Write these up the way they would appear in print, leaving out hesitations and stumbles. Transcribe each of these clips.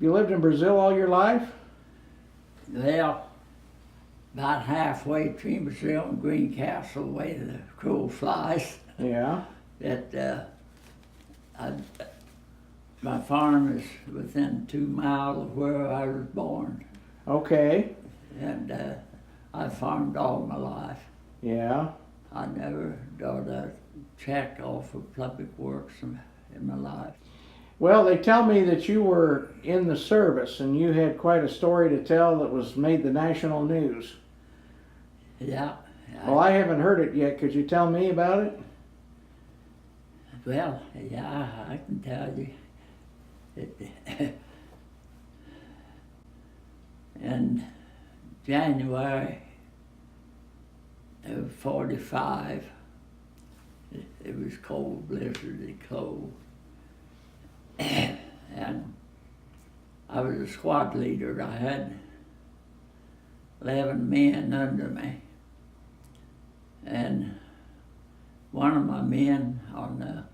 You lived in Brazil all your life? Well, about halfway between Brazil and Greencastle, the way the crow flies, Yeah. that my farm is within 2 miles of where I was born. Okay. And I farmed all my life. Yeah. I never got a check off of Public Works in my life. Well, they tell me that you were in the service and you had quite a story to tell that was made the national news. Yeah. Well, I haven't heard it yet. Could you tell me about it? Well, yeah, I can tell you. In January of '45, it was cold, blizzardly cold. And I was a squad leader. I had 11 men under me. And one of my men on the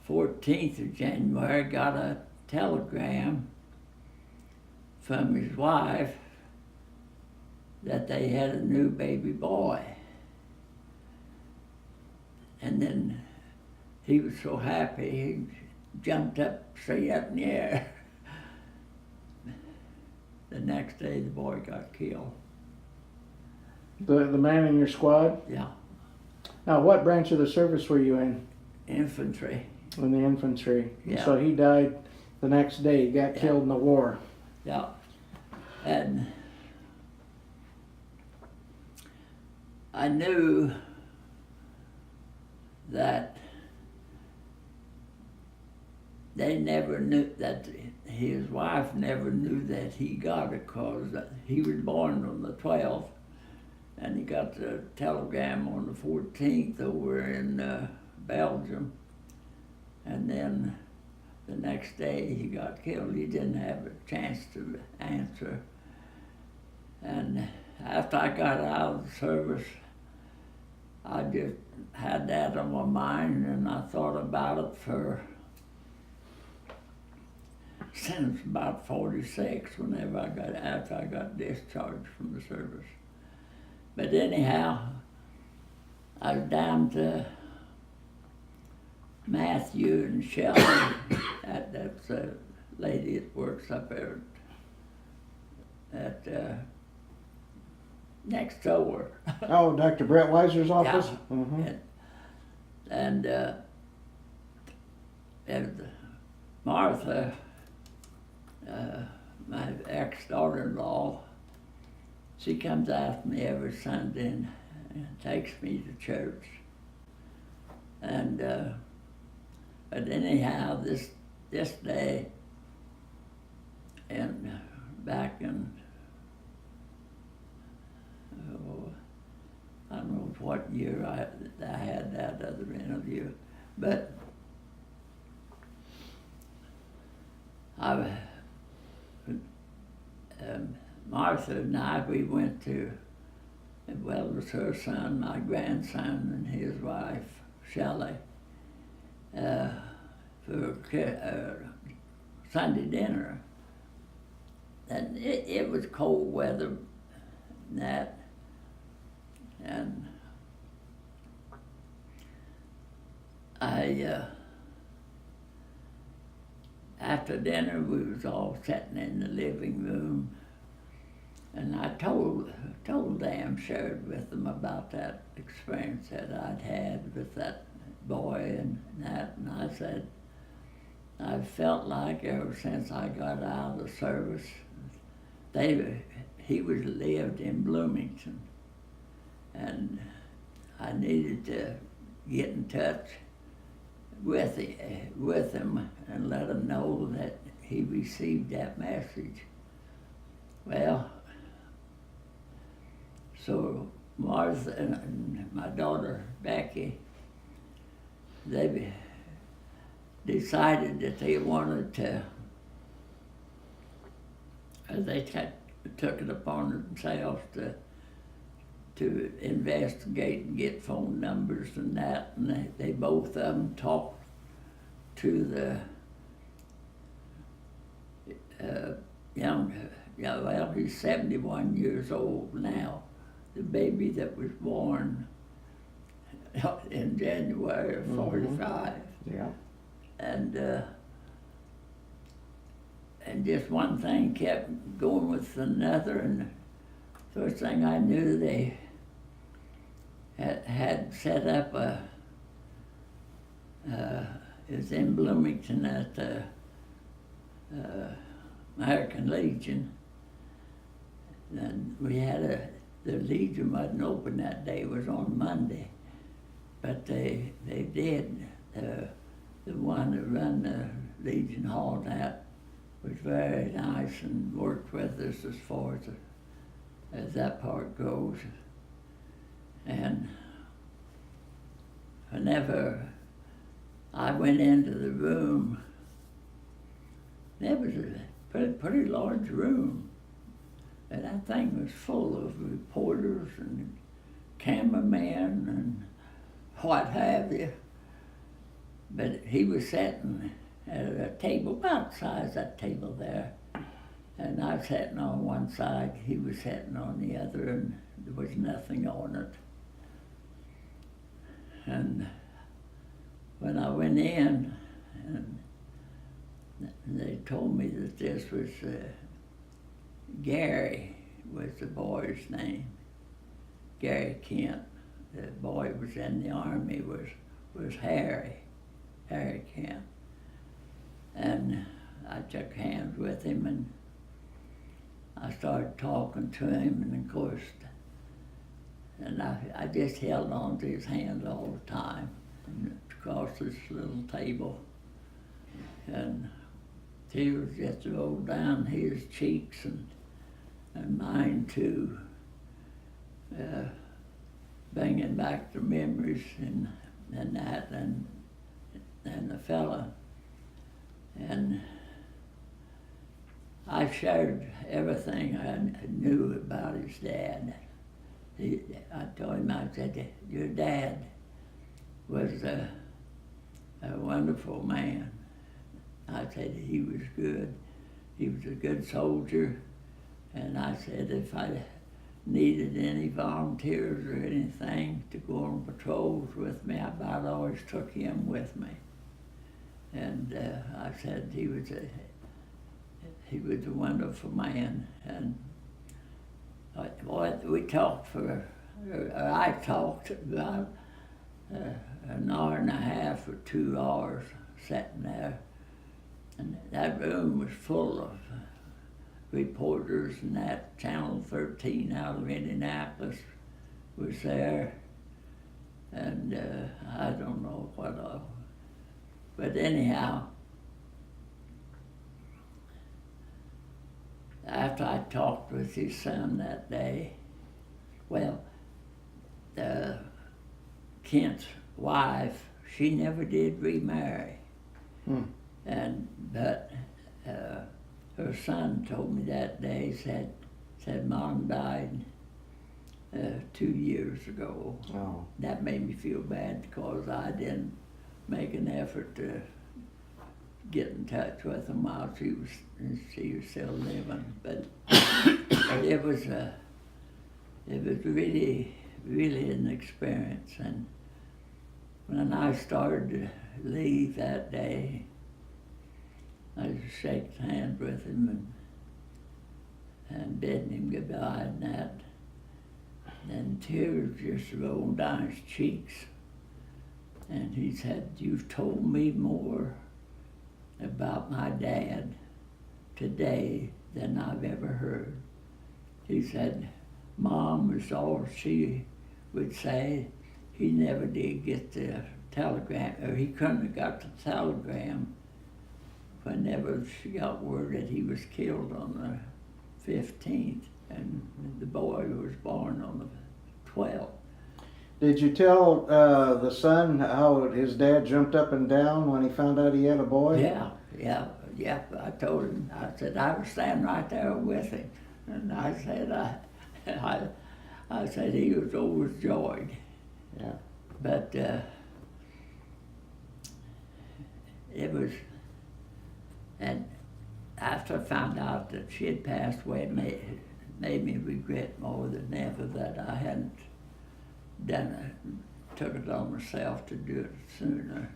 14th of January got a telegram from his wife that they had a new baby boy. And then he was so happy, he jumped up, straight up in the air. The next day, the boy got killed. The man in your squad? Yeah. Now, what branch of the service were you in? Infantry. In the infantry. Yeah. So he died the next day. He got killed in the war. Yeah. And I knew that they never knew, that his wife never knew that he got it, because he was born on the 12th and he got the telegram on the 14th over in Belgium. And then the next day he got killed. He didn't have a chance to answer. And after I got out of the service, I just had that on my mind, and I thought about it since about 46, after I got discharged from the service. But anyhow, I was down to Matthew and Shelley. That's a lady that works up there at next door. Oh, Dr. Brett Weiser's office? Yeah. Mm-hmm. And Martha, my ex-daughter-in-law, she comes after me every Sunday and takes me to church. And but anyhow, this day, and back in, I don't know what year I had that other interview, but Martha and I, we went to, well, it was her son, my grandson, and his wife, Shelley, for Sunday dinner. And it was cold weather and that. And after dinner, we was all sitting in the living room, and I told them, shared with them about that experience that I'd had with that boy and that, and I said, I felt like ever since I got out of the service, he was lived in Bloomington, and I needed to get in touch with him and let him know that he received that message. Well, so Martha and my daughter Becky, they decided that they wanted to, they took it upon themselves to investigate and get phone numbers and that, and they both of them talked to the young, yeah, well, he's 71 years old now. The baby that was born in January of 45. Yeah. And just one thing kept going with another, and first thing I knew, they had set up it was in Bloomington at the American Legion, and we had the Legion wasn't open that day, it was on Monday, but they did, the one that run the Legion Hall, that was very nice and worked with us as far as that part goes. And whenever I went into the room, there was a pretty large room, and that thing was full of reporters and cameramen and what have you. But he was sitting at a table about the size of that table there, and I was sitting on one side, he was sitting on the other, and there was nothing on it. And when I went in, and they told me that this was Gary was the boy's name, Gary Kent. The boy was in the Army, was Harry Kent. And I shook hands with him, and I started talking to him, and of course, and I just held on to his hand all the time, and across this little table, and tears just rolled down his cheeks and mine too, bringing back the memories and that and the fella. And I shared everything I knew about his dad. I told him, I said, your dad was a wonderful man. I said he was good. He was a good soldier. And I said if I needed any volunteers or anything to go on patrols with me, I about always took him with me. And I said he was a wonderful man. And we talked I talked about an hour and a half or 2 hours sitting there. And that room was full of reporters, and that Channel 13 out of Indianapolis was there. And I don't know what all. But anyhow, after I talked with his son that day, well, Kent's wife, she never did remarry. But her son told me that day, said Mom died 2 years ago. Oh. That made me feel bad because I didn't make an effort to get in touch with him while she was still living. But it was really, really an experience. And when I started to leave that day, I just shook hands with him and bidding him goodbye and that. And tears just rolled down his cheeks. And he said, "You've told me more about my dad today than I've ever heard." He said, Mom was all she would say. He never did get the telegram, or he couldn't have got the telegram whenever she got word that he was killed on the 15th, and the boy was born on the 12th. Did you tell the son how his dad jumped up and down when he found out he had a boy? Yeah. I told him, I said, I was standing right there with him. And I said he was overjoyed. Yeah. But it was, and after I found out that she had passed away, it made me regret more than ever that I hadn't took it on myself to do it sooner.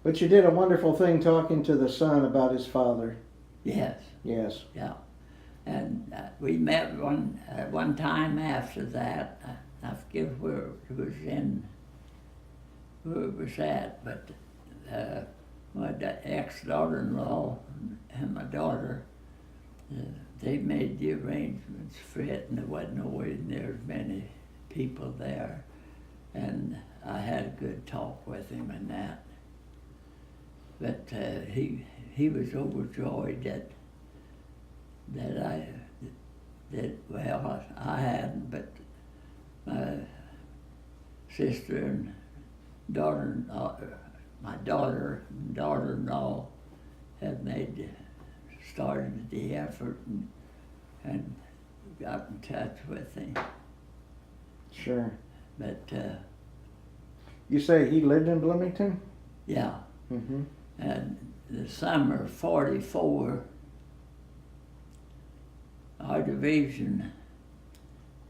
But you did a wonderful thing talking to the son about his father. Yes. Yes. Yeah. And we met one time after that. I forget where it was at, but my ex-daughter-in-law and my daughter, they made the arrangements for it, and there wasn't nowhere near as many people there. And I had a good talk with him and that. But he was overjoyed that I hadn't, but my sister and my daughter and daughter-in-law had started the effort and got in touch with him. Sure. But You say he lived in Bloomington? yeah. Mm-hmm. And the summer of '44, our division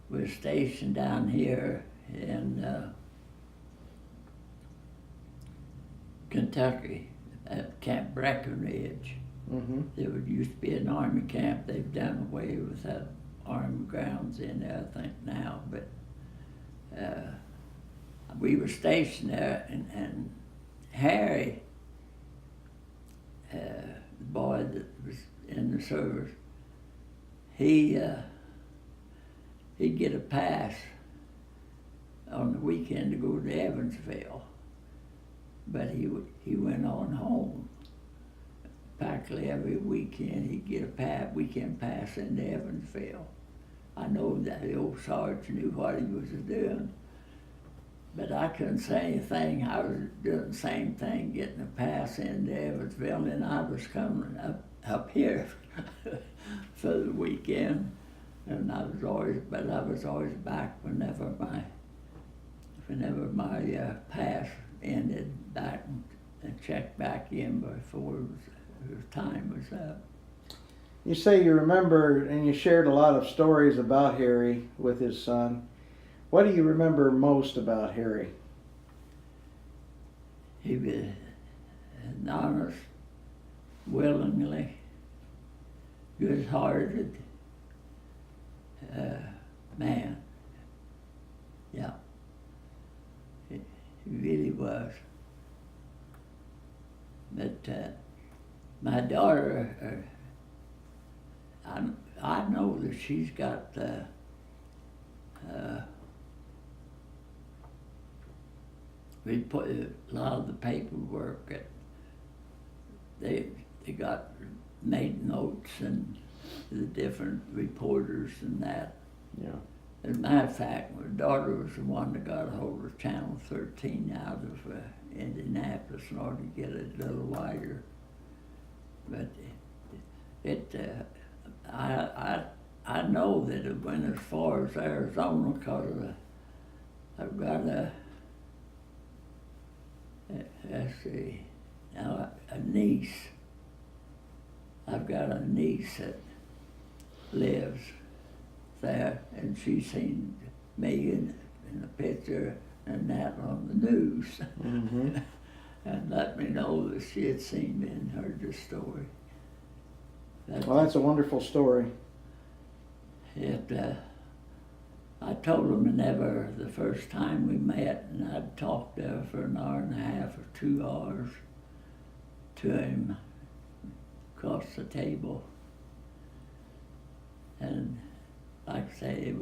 was stationed down here in Kentucky at Camp Breckenridge. Mm-hmm. There used to be an army camp. They've done away with that army grounds in there, I think, now. But we were stationed there, and Harry, the boy that was in the service, he'd get a pass on the weekend to go to Evansville, but he went on home. Practically every weekend he'd get a weekend pass into Evansville. I know that the old sergeant knew what he was doing, but I couldn't say anything. I was doing the same thing, getting a pass into Evansville, and I was coming up here for the weekend, and I was always back whenever my pass ended, back and checked back in before time was up. You say you remember, and you shared a lot of stories about Harry with his son. What do you remember most about Harry? He was an honest, willingly, good-hearted man. Yeah, he really was. But my daughter, I know that she's got we put a lot of the paperwork that they got made notes and the different reporters and that. Yeah. As a matter of fact, my daughter was the one that got a hold of Channel 13 out of Indianapolis in order to get it a little wider. But I know that it went as far as Arizona because I've got a niece. I've got a niece that lives there, and she's seen me in a picture and that on the news. Mm-hmm. And let me know that she had seen me and heard the story. Well, that's a wonderful story. I told him whenever the first time we met, and I'd talked there for an hour and a half or 2 hours to him across the table. And like I say,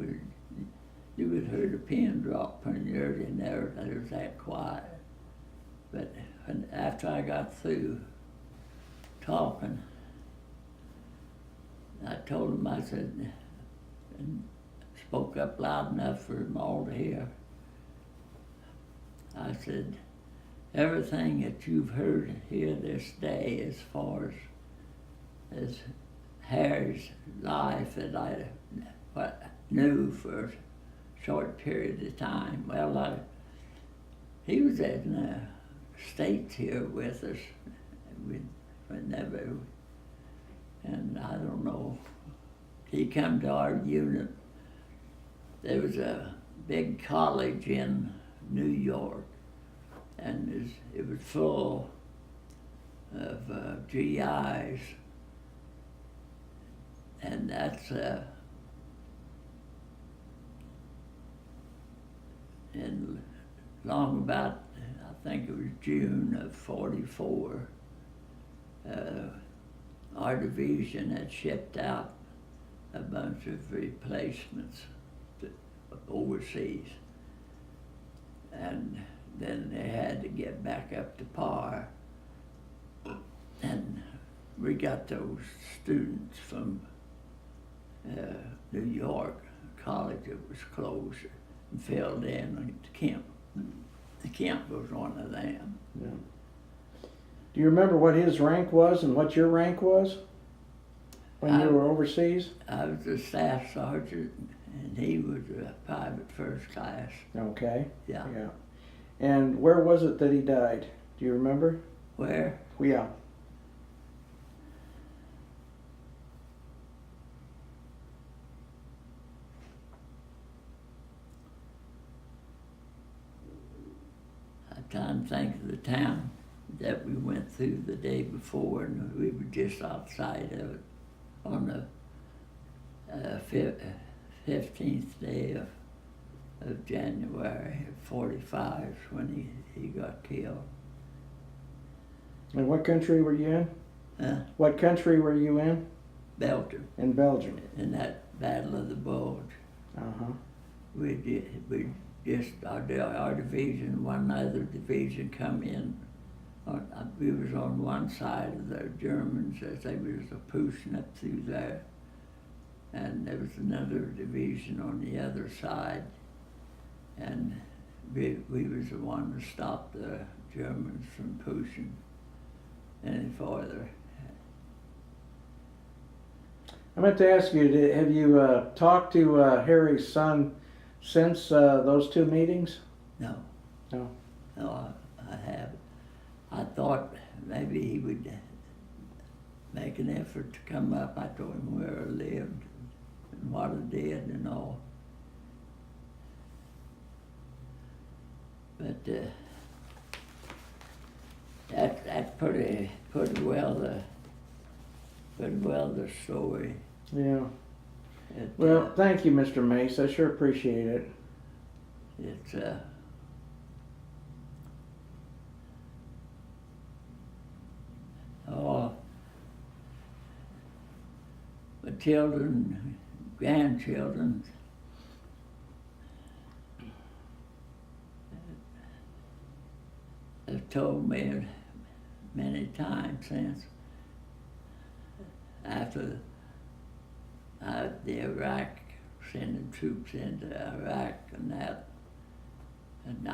you would hear the pin drop when you're in there. It was that quiet. But after I got through talking, I told him, I said, and spoke up loud enough for them all to hear. I said, everything that you've heard here this day as far as Harry's life that I knew for a short period of time, well, he was in the States here with us. We never, and he come to our unit. There was a big college in New York, and it was full of GIs, and that's in long about, I think it was June of '44, our division had shipped out a bunch of replacements to overseas, and then they had to get back up to par, and we got those students from New York college that was closed and filled in the camp. The camp was one of them. Yeah. Do you remember what his rank was and what your rank was when you were overseas? I was a staff sergeant, and he was a private first class. Okay. Yeah. Yeah. And where was it that he died? Do you remember? Where? Yeah. I'm trying to think of the town that we went through the day before, and we were just outside of it on the 15th day of January of '45 when he got killed. And what country were you in? What country were you in? Belgium. In Belgium. In that Battle of the Bulge. Uh-huh. We just our division, one other division come in. We was on one side of the Germans as they was pushing up through there, and there was another division on the other side, and we was the one to stop the Germans from pushing any farther. I meant to ask you, have you talked to Harry's son since those two meetings? No. No. No, I haven't. I thought maybe he would make an effort to come up. I told him where I lived and what I did and all. But that's pretty well the story. Yeah. Well, thank you, Mr. Mace. I sure appreciate it. It's my children, grandchildren, have told me many times since after the Iraq, sending troops into Iraq and that, and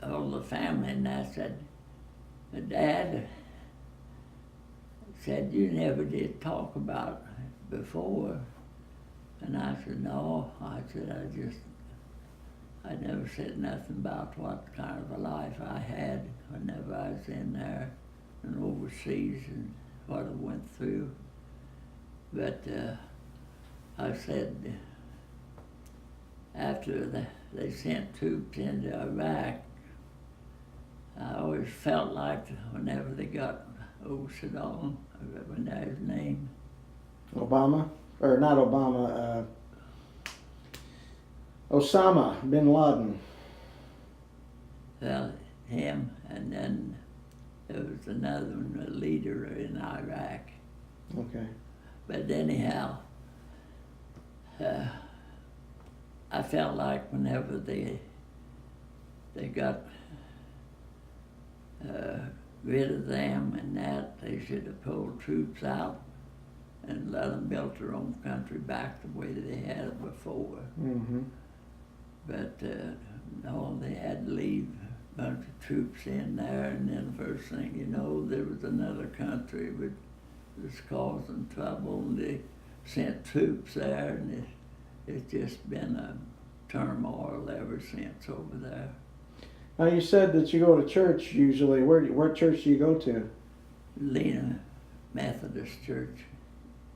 all the family and that said, my dad said, you never did talk about it before. And I said, no. I said, I never said nothing about what kind of a life I had whenever I was in there and overseas and what I went through. But I said, after they sent troops into Iraq, I always felt like whenever they got Saddam, when that his name. Obama? Or not Obama, Osama bin Laden. Well, him, and then there was another one, a leader in Iraq. Okay. But anyhow, I felt like whenever they got rid of them and that, they should have pulled troops out and let them build their own country back the way they had it before. Mm-hmm. But no, they had to leave a bunch of troops in there, and then first thing you know, there was another country that was causing trouble, and they sent troops there, and it's just been a turmoil ever since over there. Now you said that you go to church usually. What church do you go to? Lena Methodist Church.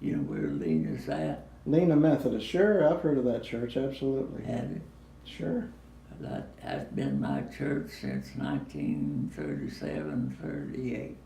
You know where Lena's at? Lena Methodist. Sure, I've heard of that church. Absolutely. Had it. Sure. That's been my church since 1937, 38.